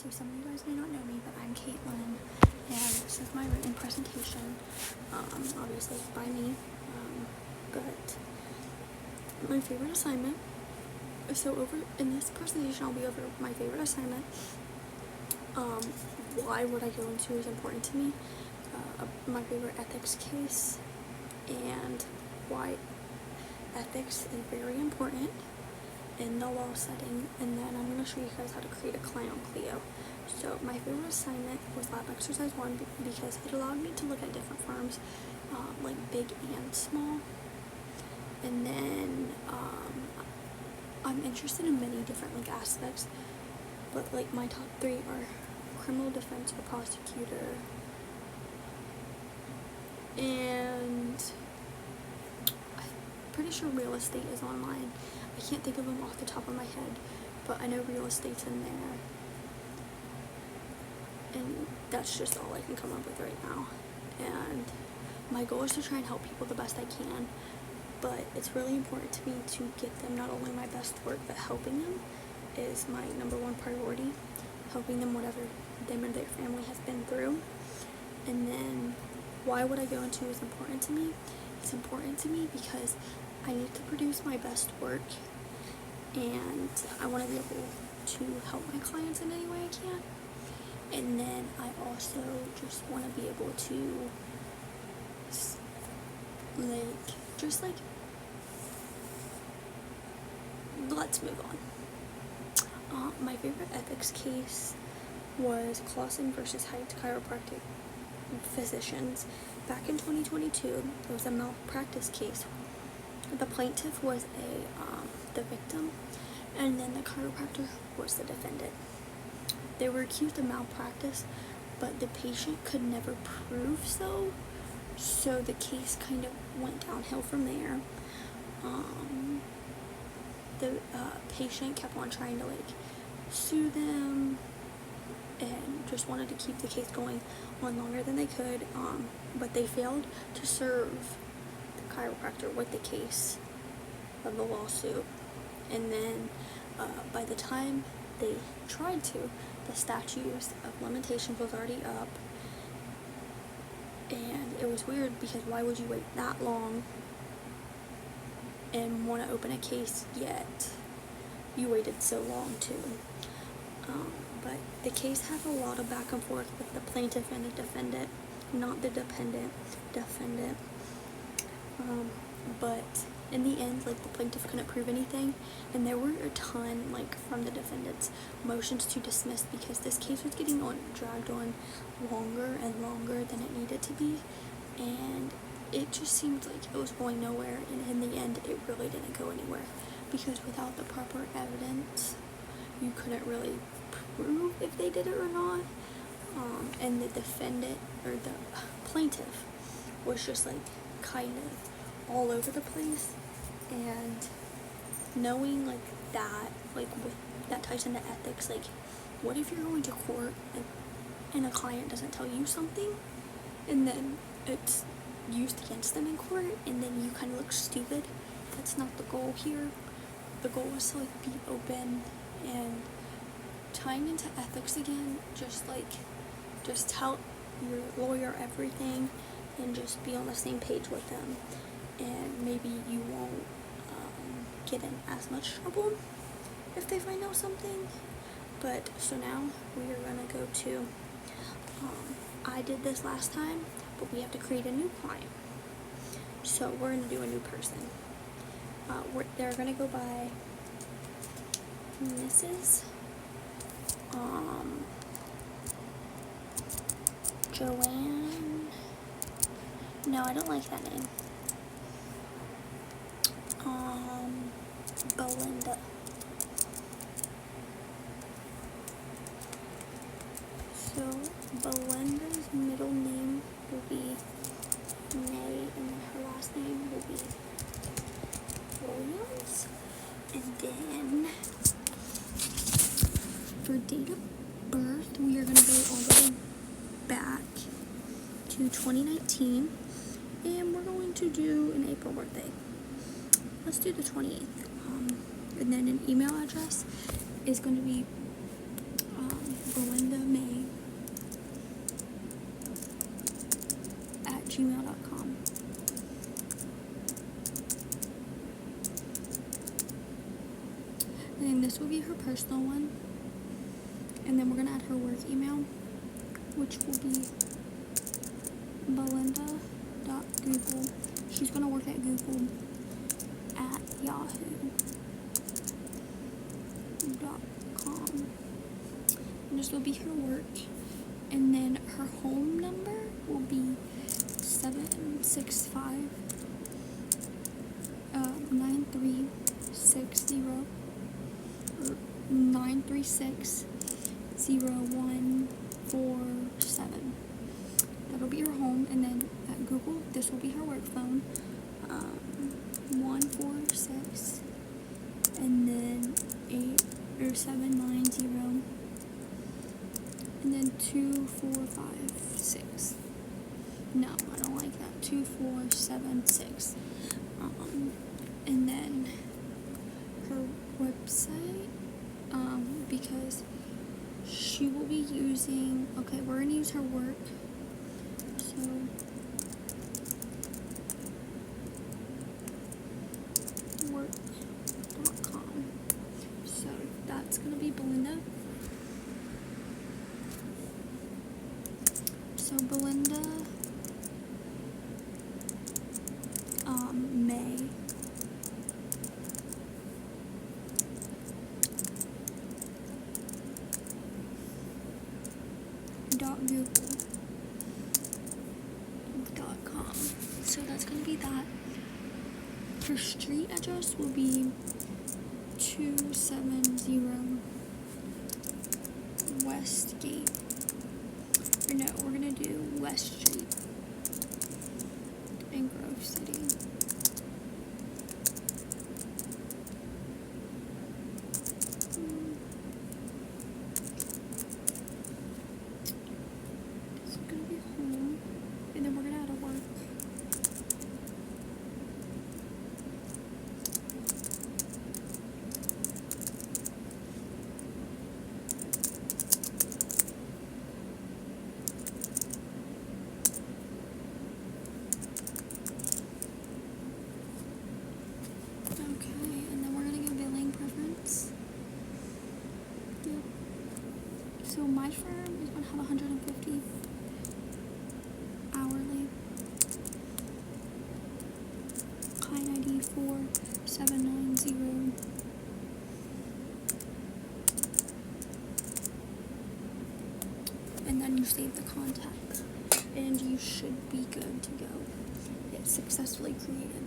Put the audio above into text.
So some of you guys may not know me, but I'm Caitlin, and this is my written presentation, obviously by me, but my favorite assignment. So over in this presentation, I'll be over my favorite assignment, why what I go into is important to me, my favorite ethics case, and why ethics is very important in the law setting, and then I'm going to show you guys how to create a client on Clio. So my favorite assignment was lab exercise 1 because it allowed me to look at different firms, like big and small, and then I'm interested in many different like aspects, but like my top 3 are criminal defense or prosecutor, and I'm pretty sure real estate is online. I can't think of them off the top of my head, but I know real estate's in there, and that's just all I can come up with right now. And my goal is to try and help people the best I can, but it's really important to me to get them not only my best work, but helping them is my number 1 priority, helping them whatever them and their family has been through. And then why what I go into is important to me. It's important to me because I need to produce my best work, and I want to be able to help my clients in any way I can. And then I also just want to be able to let's move on. My favorite ethics case was Clausen versus Heights Chiropractic Physicians. Back in 2022, it was a malpractice case. The plaintiff was the victim, and then the chiropractor was the defendant. They were accused of malpractice, but the patient could never prove so the case kind of went downhill from there. The patient kept on trying to sue them and just wanted to keep the case going on longer than they could, but they failed to serve the chiropractor with the case of the lawsuit. And then by the time they tried to, the statute of limitations was already up, and it was weird because why would you wait that long and want to open a case yet you waited so long too. But the case had a lot of back and forth with the plaintiff and the defendant, not the defendant. But in the end, the plaintiff couldn't prove anything, and there were a ton, from the defendant's motions to dismiss because this case was getting dragged on longer and longer than it needed to be, and it just seemed like it was going nowhere, and in the end, it really didn't go anywhere because without the proper evidence, you couldn't really prove if they did it or not, and the defendant, or the plaintiff, was just kind of all over the place. And knowing that with that ties into ethics, what if you're going to court and a client doesn't tell you something, and then it's used against them in court, and then you kind of look stupid? That's not the goal here. The goal is to be open, and tying into ethics again, just tell your lawyer everything and just be on the same page with them, and maybe you won't get in as much trouble if they find out something. But so now we are gonna go to I did this last time, but we have to create a new client, so we're gonna do a new person. They're gonna go by Mrs. Joanne. No, I don't like that name. Belinda. So Belinda's middle name will be May, and then her last name will be Williams. And then for date of birth, we are going to go all the way back to 2019, and we're going to do an April birthday. Let's do the 28th. And then an email address is going to be BelindaMay@gmail.com. And then this will be her personal one. And then we're going to add her work email, which will be belinda.google. She's going to work at Google at yahoo.com. And this will be her work. And then her home number will be 765 9360 or 936 0147. That'll be her home. And then at Google, this will be her work phone. 146 and then 790 and then 2456. No, I don't like that. 2476. And then her website, because she will be using, okay, we're going to use her work, so work.com, so that's going to be Belinda, so Belinda, May, .google.com. So that's going to be that. Her street address will be 270 Westgate. Or no, we're going to do West Street in Grove City. So my firm is going to have 150 hourly. Client ID 4790. And then you save the contact, and you should be good to go. It's successfully created.